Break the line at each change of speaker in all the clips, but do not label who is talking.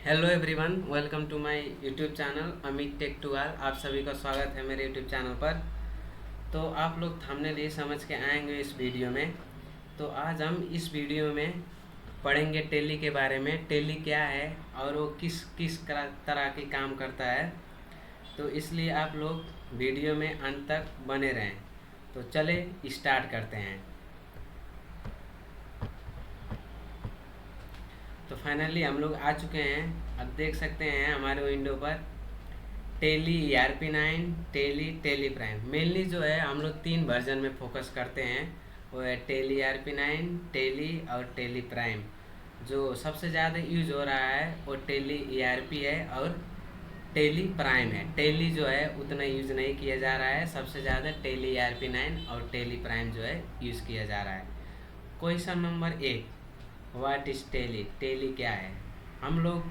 Hello everyone, welcome to my YouTube channel Amit tech to all. आप सभी का स्वागत है मेरे यूट्यूब चैनल पर। तो आप लोग थंबनेल ये समझ के आएंगे इस वीडियो में। तो आज हम इस वीडियो में पढ़ेंगे टेली के बारे में। टेली क्या है और वो किस किस तरह की काम करता है। तो इसलिए आप लोग वीडियो में अंत तक बने रहें। तो चले स्टार्ट करते हैं। तो फाइनली हम लोग आ चुके हैं। अब देख सकते हैं हमारे विंडो पर tele ERP9, Tally Prime. Mainly जो है हम लोग 3 वर्जन में फोकस करते हैं, वो है टेली ERP9, टेली और टेली प्राइम। जो सबसे ज़्यादा यूज हो रहा है वो टेली ERP है और टेली प्राइम है। टेली जो है उतना यूज नहीं किया जा रहा है, सबसे ज़्यादा टेली ERP9 और टेली प्राइम जो है यूज़ किया जा रहा है। Question number 1, what is Tally? Tally क्या है? हम लोग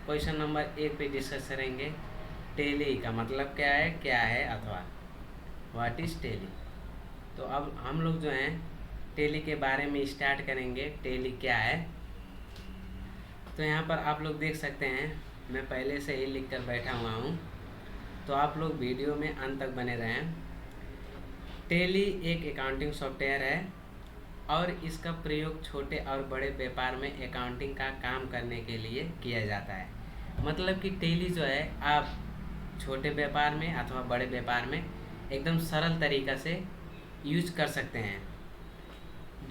क्वेश्चन नंबर 1 पे डिस्कस करेंगे। टेली का मतलब क्या है अथवा व्हाट इज़ टेली। तो अब हम लोग जो हैं टेली के बारे में स्टार्ट करेंगे। टेली क्या है? तो यहाँ पर आप लोग देख सकते हैं, मैं पहले से ही लिख कर बैठा हुआ हूँ, तो आप लोग वीडियो में अंत तक बने रहें। टेली एक अकाउंटिंग सॉफ्टवेयर है और इसका प्रयोग छोटे और बड़े व्यापार में अकाउंटिंग का काम करने के लिए किया जाता है। मतलब कि टेली जो है आप छोटे व्यापार में अथवा बड़े व्यापार में एकदम सरल तरीक़ा से यूज कर सकते हैं।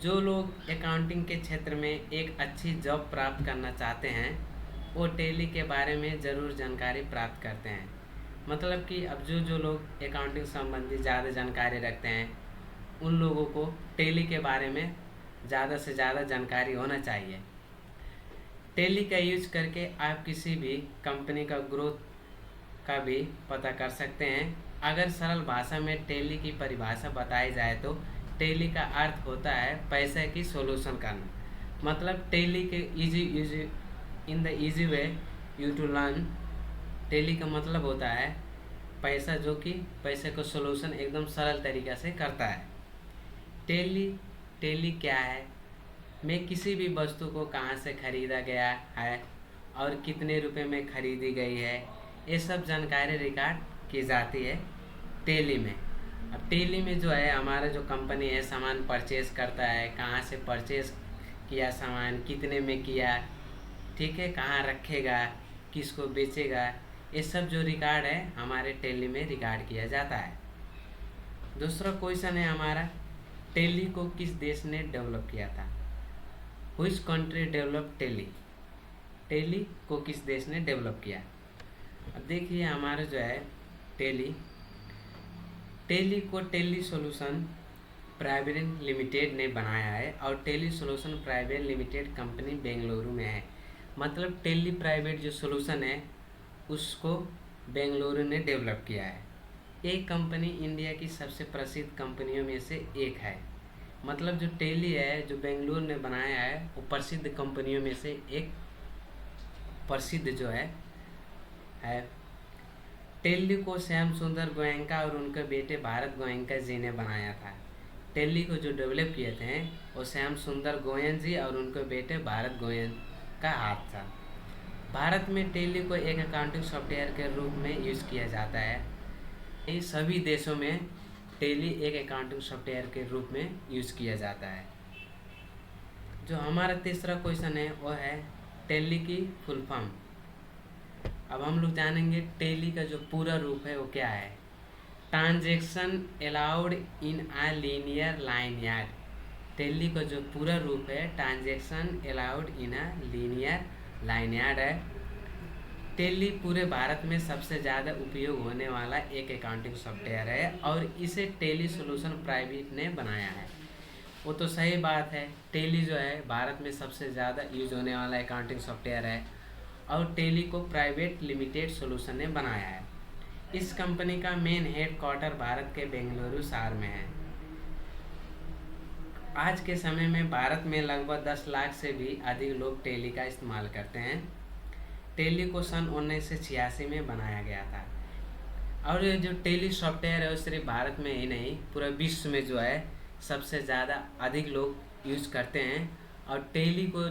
जो लोग अकाउंटिंग के क्षेत्र में एक अच्छी जॉब प्राप्त करना चाहते हैं वो टेली के बारे में ज़रूर जानकारी प्राप्त करते हैं। मतलब कि अब जो लोग अकाउंटिंग संबंधी ज़्यादा जानकारी रखते हैं उन लोगों को टेली के बारे में ज़्यादा से ज़्यादा जानकारी होना चाहिए। टेली का यूज करके आप किसी भी कंपनी का ग्रोथ का भी पता कर सकते हैं। अगर सरल भाषा में टेली की परिभाषा बताई जाए तो टेली का अर्थ होता है पैसे की सोल्यूशन करना। मतलब टेली के in the easy way you to learn. Tally का मतलब होता है पैसा, जो कि पैसे को सोल्यूशन एकदम सरल तरीक़ा से करता है। टेली क्या है? मैं किसी भी वस्तु को कहाँ से ख़रीदा गया है और कितने रुपए में ख़रीदी गई है, ये सब जानकारी रिकॉर्ड की जाती है टेली में। अब टेली में जो है हमारा जो कंपनी है सामान परचेज़ करता है, कहाँ से परचेज़ किया सामान, कितने में किया, ठीक है, कहाँ रखेगा, किसको बेचेगा, ये सब जो रिकॉर्ड है हमारे टेली में रिकॉर्ड किया जाता है। दूसरा क्वेश्चन है हमारा, टेली को किस देश ने डेवलप किया था? Which country develop Tally? Tally को किस देश ने डेवलप किया? अब देखिए हमारा जो है टेली को टेली सॉल्यूशन प्राइवेट लिमिटेड ने बनाया है और Tally solution private limited company Bengaluru में है। मतलब टेली प्राइवेट जो सॉल्यूशन है उसको बेंगलुरु ने डेवलप किया है। एक कंपनी इंडिया की सबसे प्रसिद्ध कंपनियों में से एक है। मतलब जो टेली है जो बेंगलुरु ने बनाया है वो प्रसिद्ध कंपनियों में से एक प्रसिद्ध जो है। टेली को श्याम सुंदर गोयनका और उनके बेटे भारत गोयनका जी ने बनाया था। टेली को जो डेवलप किए थे वो श्याम सुंदर गोयन जी और उनके बेटे भारत गोयन का हाथ था। भारत में टेली को एक अकाउंटिंग सॉफ्टवेयर के रूप में यूज़ किया जाता है। ये सभी देशों में टेली एक अकाउंटिंग सॉफ्टवेयर के रूप में यूज़ किया जाता है। जो हमारा तीसरा क्वेश्चन है वो है टेली की फुल फॉर्म। अब हम लोग जानेंगे टेली का जो पूरा रूप है वो क्या है। Transaction allowed in a linear line yard. Tally का जो पूरा रूप है transaction allowed in a linear line yard है। टेली पूरे भारत में सबसे ज़्यादा उपयोग होने वाला एक अकाउंटिंग सॉफ्टवेयर है और इसे टेली सॉल्यूशन प्राइवेट ने बनाया है। वो तो सही बात है, टेली जो है भारत में सबसे ज़्यादा यूज होने वाला अकाउंटिंग सॉफ्टवेयर है और टेली को प्राइवेट लिमिटेड सॉल्यूशन ने बनाया है। इस कंपनी का मेन हेड क्वार्टर भारत के बेंगलुरु शहर में है। आज के समय में भारत में लगभग 10 लाख से भी अधिक लोग टेली का इस्तेमाल करते हैं। टेली को सन 1986 में बनाया गया था और ये जो टेली सॉफ्टवेयर है वो सिर्फ भारत में ही नहीं पूरा विश्व में जो है सबसे ज़्यादा अधिक लोग यूज करते हैं। और टेली को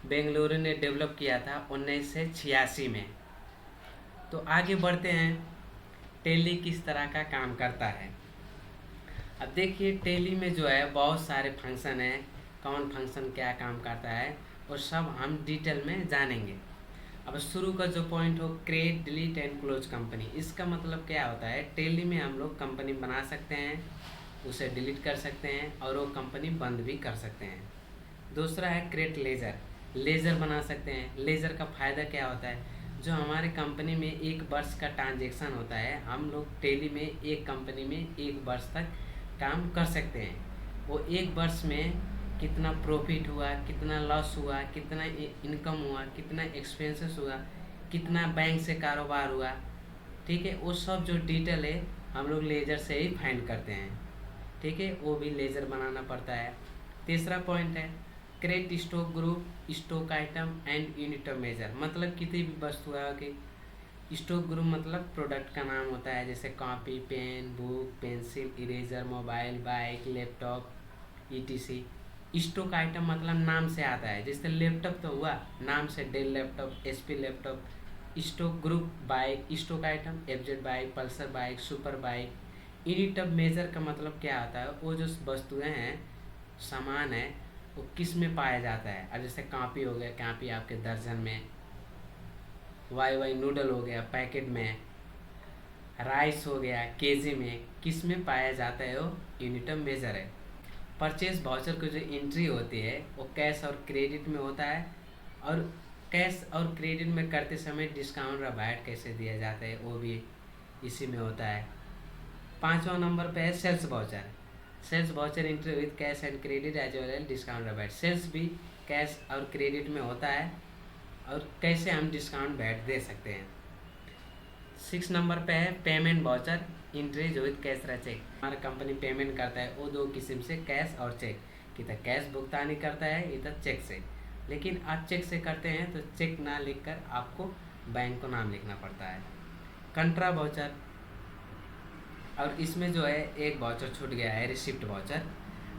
बेंगलुरु ने डेवलप किया था 1986 में। तो आगे बढ़ते हैं, टेली किस तरह का काम करता है। अब देखिए टेली में जो है बहुत सारे फंक्शन हैं, कौन फंक्शन क्या काम करता है और सब हम डिटेल में जानेंगे। अब शुरू का जो पॉइंट हो, create delete and close company, इसका मतलब क्या होता है, टेली में हम लोग कंपनी बना सकते हैं, उसे डिलीट कर सकते हैं और वो कंपनी बंद भी कर सकते हैं। दूसरा है क्रिएट लेजर, लेजर बना सकते हैं। लेजर का फ़ायदा क्या होता है, जो हमारे कंपनी में 1 वर्ष का ट्रांजेक्शन होता है, हम लोग टेली में एक कंपनी में 1 वर्ष तक काम कर सकते हैं। वो 1 वर्ष में कितना प्रॉफिट हुआ, कितना लॉस हुआ, कितना इनकम हुआ, कितना एक्सपेंसेस हुआ, कितना बैंक से कारोबार हुआ, ठीक है, वो सब जो डिटेल है हम लोग लेजर से ही फाइंड करते हैं, ठीक है, वो भी लेजर बनाना पड़ता है। तीसरा पॉइंट है create stock group, stock item and unit of measure, मतलब किसी भी वस्तु है कि स्टॉक ग्रुप मतलब प्रोडक्ट का नाम होता है, जैसे copy, pen, book, pencil, eraser, mobile, bike, laptop, etc. Stock item मतलब नाम से आता है, जैसे लैपटॉप तो हुआ नाम से, Dell laptop, HP laptop. Stock group bike, stock item FZ bike, Pulsar bike, super bike. Unit of measure का मतलब क्या होता है, वो जो वस्तुएं हैं, सामान है, वो किस में पाया जाता है। अब जैसे कॉपी हो गया, कॉपी आपके दर्जन में, वाई नूडल हो गया पैकेट में, राइस हो गया केजी में, किस में पाया जाता है, वो यूनिट ऑफ मेजर है। परचेज वाउचर की जो एंट्री होती है वो कैश और क्रेडिट में होता है, और कैश और क्रेडिट में करते समय डिस्काउंट रिबेट कैसे दिया जाता है वो भी इसी में होता है। 5वां नंबर पे है sales voucher, sales voucher entry with cash and credit as well as discount rebate. Sales भी कैश और क्रेडिट में होता है, और कैसे हम डिस्काउंट बैट दे सकते हैं। 6 नंबर पे है पेमेंट वाउचर एंट्री जो विद कैश रहा चेक। हमारा कंपनी पेमेंट करता है वो 2 किस्म से, कैश और चेक। कितना कैश भुगतानी करता है, इधर चेक से। लेकिन आप चेक से करते हैं तो चेक ना लिखकर आपको बैंक को नाम लिखना पड़ता है। कंट्रा वाउचर, और इसमें जो है एक वाउचर छूट गया है, रिसिप्ट वाउचर।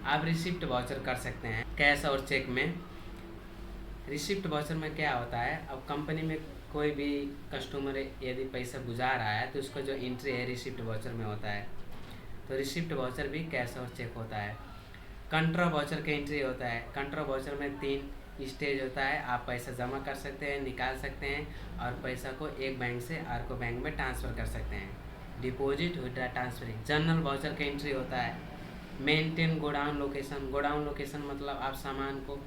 आप रिसिप्ट वाउचर कर सकते हैं कैश और चेक में। रिसिप्ट वाउचर में क्या होता है, अब कंपनी में कोई भी कस्टमर यदि पैसा गुजार रहा है तो उसका जो एंट्री है रिसिप्ट वाउचर में होता है। तो रिसिप्ट वाउचर भी कैश और चेक होता है। कंट्रा वाउचर का एंट्री होता है। कंट्रा वाउचर में 3 स्टेज होता है, आप पैसा जमा कर सकते हैं, निकाल सकते हैं, और पैसा को एक बैंक से और को बैंक में ट्रांसफ़र कर सकते हैं, deposit, withdraw, transferring. General voucher का एंट्री होता है। Maintain godown location, godown location मतलब आप सामान को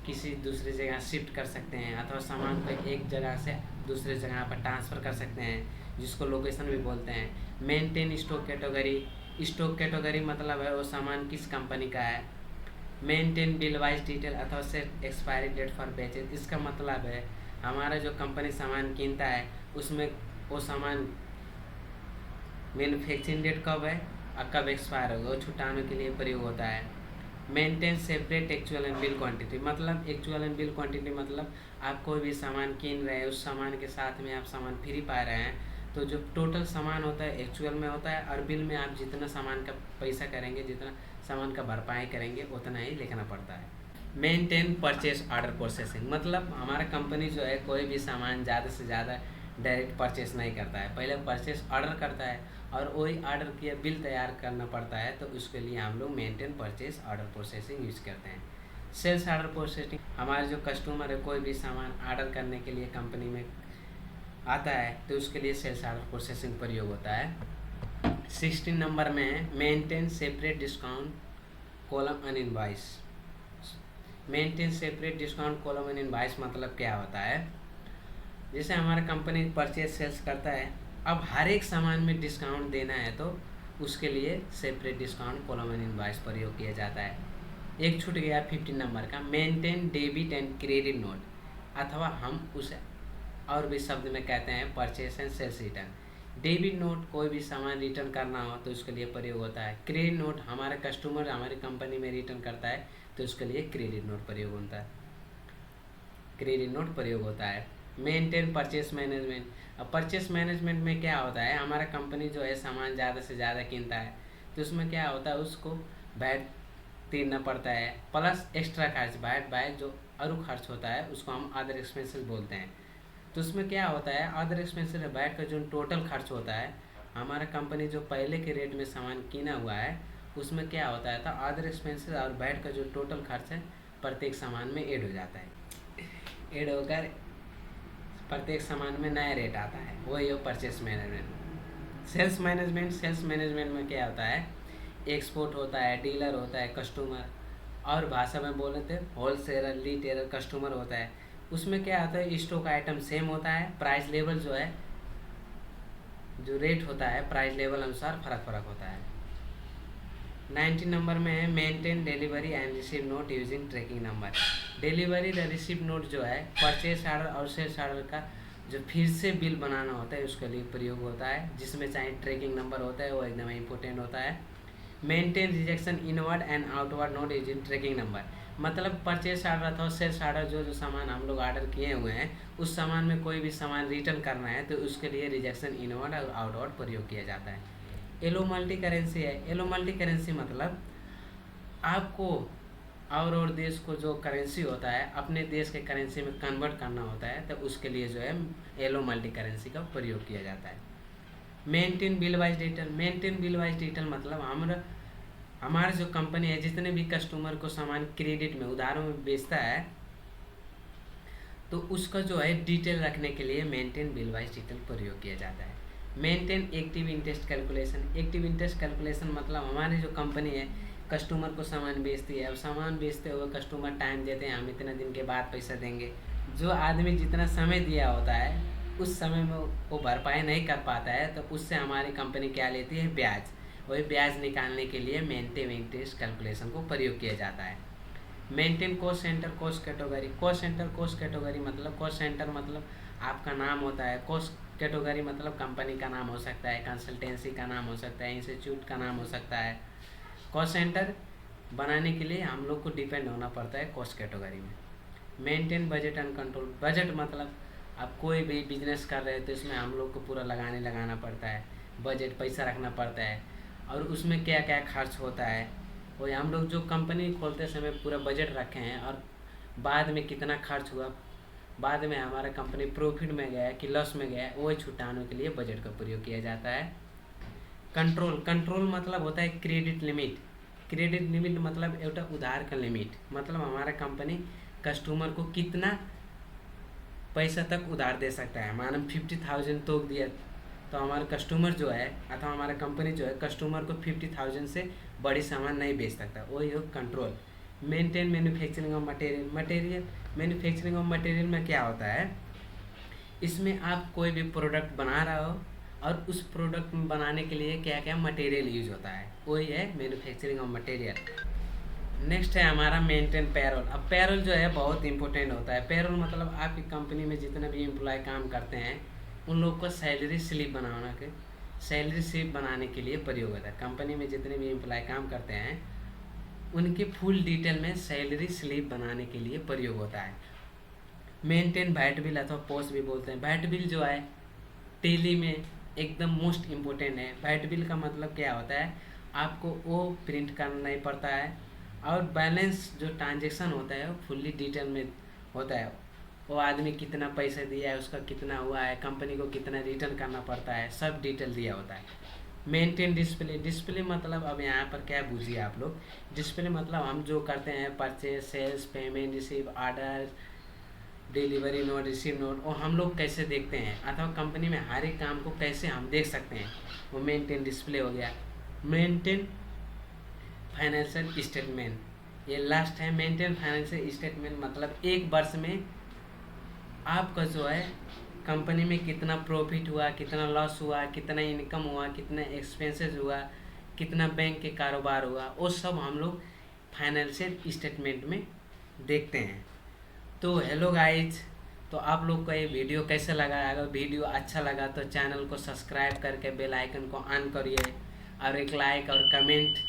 किसी दूसरी जगह शिफ्ट कर सकते हैं, अथवा सामान को एक जगह से दूसरे जगह पर ट्रांसफ़र कर सकते हैं, जिसको लोकेशन भी बोलते हैं। Maintain stock category, stock category मतलब है वो सामान किस कंपनी का है। मेंटेन बिल वाइज डिटेल अथवा set expiry date for batches, इसका मतलब है हमारा जो कंपनी सामान कीनता है उसमें वो सामान मैन्युफैक्चरिंग डेट कब है और कब एक्सपायर होगा, वो छुटाने के लिए प्रयोग होता है। Maintain separate actual and bill quantity, मतलब एक्चुअल एंड बिल क्वांटिटी मतलब आप कोई भी सामान कीन रहे हैं, उस सामान के साथ में आप सामान फ्री पा रहे हैं, तो जो टोटल सामान होता है एक्चुअल में होता है, और बिल में आप जितना सामान का पैसा करेंगे, जितना सामान का भरपाई करेंगे, उतना ही लिखना पड़ता है। मेंटेन परचेस ऑर्डर प्रोसेसिंग, मतलब हमारा कंपनी जो है कोई भी सामान ज़्यादा से ज़्यादा डायरेक्ट परचेस नहीं करता है, पहले परचेस ऑर्डर करता है, और वही ऑर्डर किया बिल तैयार करना पड़ता है, तो उसके लिए हम लोग maintain purchase order processing use करते हैं। सेल्स ऑर्डर प्रोसेसिंग, हमारे जो कस्टमर है कोई भी सामान ऑर्डर करने के लिए कंपनी में आता है तो उसके लिए सेल्स ऑर्डर प्रोसेसिंग प्रयोग होता है। 16 नंबर में है maintain separate discount column and invoice. Maintain separate discount column and invoice मतलब क्या होता है, जैसे हमारा कंपनी परचेज सेल्स करता है, अब हर एक सामान में डिस्काउंट देना है तो उसके लिए separate discount column and invoice प्रयोग किया जाता है। एक छूट गया 15 नंबर का, maintain debit and credit note, अथवा हम उसे और भी शब्द में कहते हैं purchase and sales return. Debit note कोई भी सामान रिटर्न करना हो तो उसके लिए प्रयोग होता है। क्रेडिट नोट हमारा कस्टमर हमारी कंपनी में रिटर्न करता है तो उसके लिए क्रेडिट नोट प्रयोग होता है, क्रेडिट नोट प्रयोग होता है। मेंटेन परचेस मैनेजमेंट, अब परचेस मैनेजमेंट में क्या होता है, हमारा कंपनी जो है सामान ज़्यादा से ज़्यादा कीनता है तो उसमें क्या होता है, उसको वैट देना पड़ता है, प्लस एक्स्ट्रा खर्च, वैट जो और खर्च होता है उसको हम अदर एक्सपेंसेस बोलते हैं। तो उसमें क्या होता है, अदर एक्सपेंसेस में बैठ कर जो टोटल खर्च होता है, हमारा कंपनी जो पहले के रेट में सामान किना हुआ है उसमें क्या होता है, तो अदर एक्सपेंसेस और बैठ कर जो टोटल खर्च है प्रत्येक सामान में ऐड हो जाता है। ऐड होकर प्रत्येक सामान में नया रेट आता है, वही हो परचेस मैनेजमेंट। सेल्स मैनेजमेंट में क्या होता है, एक्सपोर्ट होता है, डीलर होता है, कस्टमर, और भाषा में बोले तो होलसेलर, रिटेलर, कस्टमर होता है। उसमें क्या होता है, स्टॉक आइटम सेम होता है, प्राइस लेवल जो है, जो रेट होता है प्राइस लेवल अनुसार फर्क होता है। 19 नंबर में है maintain delivery and receive note using tracking number. Delivery व रिसीव नोट जो है परचेस ऑर्डर और सेल्स ऑर्डर का जो फिर से बिल बनाना होता है उसके लिए प्रयोग होता है, जिसमें चाहे ट्रैकिंग नंबर होता है, वो एकदम इम्पोर्टेंट होता है। Maintain rejection inward and outward note using tracking number, मतलब परचेस ऑर्डर अथवा सेल्स ऑर्डर जो सामान हम लोग ऑर्डर किए हुए हैं उस सामान में कोई भी सामान रिटर्न करना है तो उसके लिए रिजेक्शन इनवर्ड और आउटवर्ड प्रयोग किया जाता है। एलो मल्टी करेंसी है। एलो मल्टी करेंसी मतलब आपको और देश को जो करेंसी होता है अपने देश के करेंसी में कन्वर्ट करना होता है, तो उसके लिए जो है एलो मल्टी करेंसी का प्रयोग किया जाता है। Maintain bill wise detail. Maintain bill wise detail मतलब हमारा जो कंपनी है जितने भी कस्टमर को सामान क्रेडिट में उधारों में बेचता है तो उसका जो है डिटेल रखने के लिए मेंटेन बिल वाइज डिटेल प्रयोग किया जाता है। Maintain active interest calculation. Active interest calculation मतलब हमारी जो कंपनी है कस्टमर को सामान बेचती है, अब सामान बेचते हुए कस्टमर टाइम देते हैं हम इतने दिन के बाद पैसा देंगे, जो आदमी जितना समय दिया होता है उस समय में वो भरपाई नहीं कर पाता है तो उससे हमारी कंपनी क्या लेती है, ब्याज। वही ब्याज निकालने के लिए मेंटेन इंटरेस्ट कैलकुलेशन को प्रयोग किया जाता है। Maintain cost centre cost category. Cost centre cost category मतलब कॉस्ट सेंटर मतलब आपका नाम होता है, कॉस्ट कैटेगरी मतलब कंपनी का नाम हो सकता है, कंसल्टेंसी का नाम हो सकता है, इंस्टीट्यूट का नाम हो सकता है। कॉस्ट सेंटर बनाने के लिए हम लोग को डिपेंड होना पड़ता है कॉस्ट कैटेगरी में। Maintain budget and control. Budget मतलब आप कोई भी बिजनेस कर रहे हैं तो इसमें हम लोग को पूरा लगाना पड़ता है, बजट पैसा रखना पड़ता है और उसमें क्या क्या खर्च होता है, वही हम लोग जो कंपनी खोलते समय पूरा बजट रखे हैं और बाद में कितना खर्च हुआ, बाद में हमारा कंपनी प्रॉफिट में गया कि लॉस में गया, वही छुटाने के लिए बजट का प्रयोग किया जाता है। कंट्रोल। कंट्रोल मतलब होता है क्रेडिट लिमिट। क्रेडिट लिमिट मतलब एउटा उधार का लिमिट, मतलब हमारा कंपनी कस्टमर को कितना पैसा तक उधार दे सकता है। मानो 50,000 तोक दिया तो हमारा कस्टमर जो है अथवा हमारा कंपनी जो है कस्टमर को 50,000 से बड़ी सामान नहीं बेच सकता, वही हो control. Maintain manufacturing of material. Manufacturing of material में क्या होता है, इसमें आप कोई भी प्रोडक्ट बना रहे हो और उस प्रोडक्ट में बनाने के लिए क्या क्या मटेरियल यूज होता है, वही है मैन्युफैक्चरिंग ऑफ मटेरियल। नेक्स्ट है हमारा मेंटेन पैरोल। अब पैरोल जो है बहुत इंपॉर्टेंट होता है। पैरोल मतलब आपकी कंपनी में जितने भी एम्प्लॉय काम करते हैं उन लोग को सैलरी स्लिप बनाने के लिए प्रयोग होता है। कंपनी में जितने भी एम्प्लॉय काम करते हैं उनके फुल डिटेल में सैलरी स्लिप बनाने के लिए प्रयोग होता है। मेंटेन वैट बिल अथवा पोस्ट भी बोलते हैं। वैट बिल जो है टेली में एकदम मोस्ट इम्पोर्टेंट है। वैट बिल का मतलब क्या होता है, आपको वो प्रिंट करना नहीं पड़ता है और बैलेंस जो ट्रांजेक्शन होता है वो फुल्ली डिटेल में होता है। वो आदमी कितना पैसा दिया है, उसका कितना हुआ है, कंपनी को कितना रिटर्न करना पड़ता है, सब डिटेल दिया होता है। Maintain display. डिस्प्ले मतलब अब यहाँ पर क्या बूझिए आप लोग, डिस्प्ले मतलब हम जो करते हैं purchase, sales, payment, receive, order, delivery note, receive note, और हम लोग कैसे देखते हैं अथवा कंपनी में हर एक काम को कैसे हम देख सकते हैं, वो मेंटेन डिस्प्ले हो गया। मेंटेन फाइनेंशियल स्टेटमेंट, ये लास्ट है। मेंटेन फाइनेंशियल स्टेटमेंट मतलब एक वर्ष में आपका जो है कंपनी में कितना प्रॉफिट हुआ, कितना लॉस हुआ, कितना इनकम हुआ, कितना एक्सपेंसेस हुआ, कितना बैंक के कारोबार हुआ, वो सब हम लोग फाइनेंशियल स्टेटमेंट में देखते हैं। तो हेलो गाइज, तो आप लोग को ये वीडियो कैसे लगा, अगर वीडियो अच्छा लगा तो चैनल को सब्सक्राइब करके बेल आइकन को ऑन करिए और एक लाइक और कमेंट